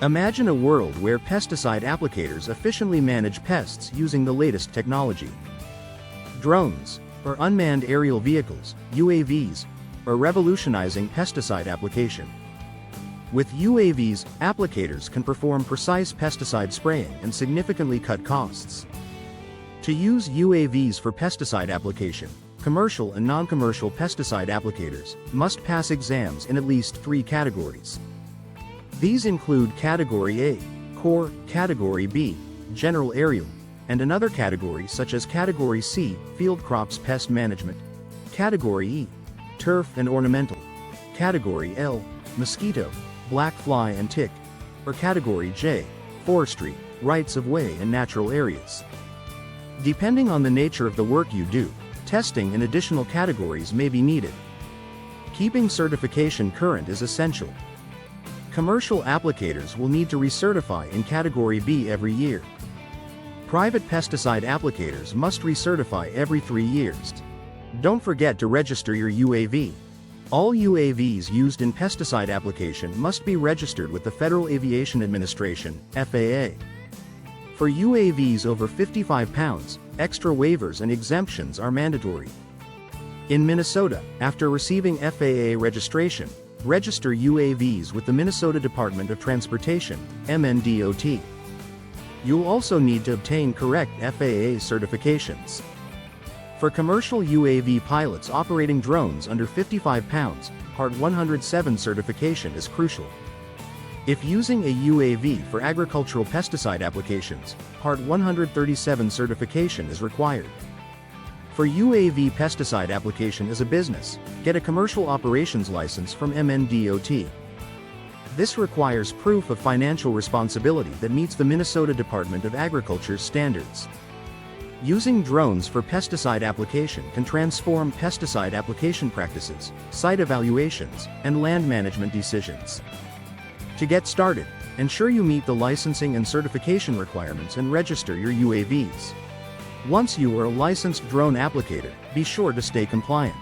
Imagine a world where pesticide applicators efficiently manage pests using the latest technology. Drones, or unmanned aerial vehicles, UAVs, are revolutionizing pesticide application. With UAVs, applicators can perform precise pesticide spraying and significantly cut costs. To use UAVs for pesticide application, commercial and non-commercial pesticide applicators must pass exams in at least 3 categories. These include Category A, Core, Category B, General Aerial, and another category such as Category C, Field Crops Pest Management, Category E, Turf and Ornamental, Category L, Mosquito, Black Fly and Tick, or Category J, Forestry, Rights of Way and Natural Areas. Depending on the nature of the work you do, testing in additional categories may be needed. Keeping certification current is essential. Commercial applicators will need to recertify in Category B every year. Private pesticide applicators must recertify every 3 years. Don't forget to register your UAV. All UAVs used in pesticide application must be registered with the Federal Aviation Administration, FAA. For UAVs over 55 pounds, extra waivers and exemptions are mandatory. In Minnesota, after receiving FAA registration, register UAVs with the Minnesota Department of Transportation, MNDOT. You'll also need to obtain correct FAA certifications. For commercial UAV pilots operating drones under 55 pounds, Part 107 certification is crucial. If using a UAV for agricultural pesticide applications, Part 137 certification is required. For UAV pesticide application as a business, get a commercial operations license from MNDOT. This requires proof of financial responsibility that meets the Minnesota Department of Agriculture's standards. Using drones for pesticide application can transform pesticide application practices, site evaluations, and land management decisions. To get started, ensure you meet the licensing and certification requirements and register your UAVs. Once you are a licensed drone applicator, be sure to stay compliant.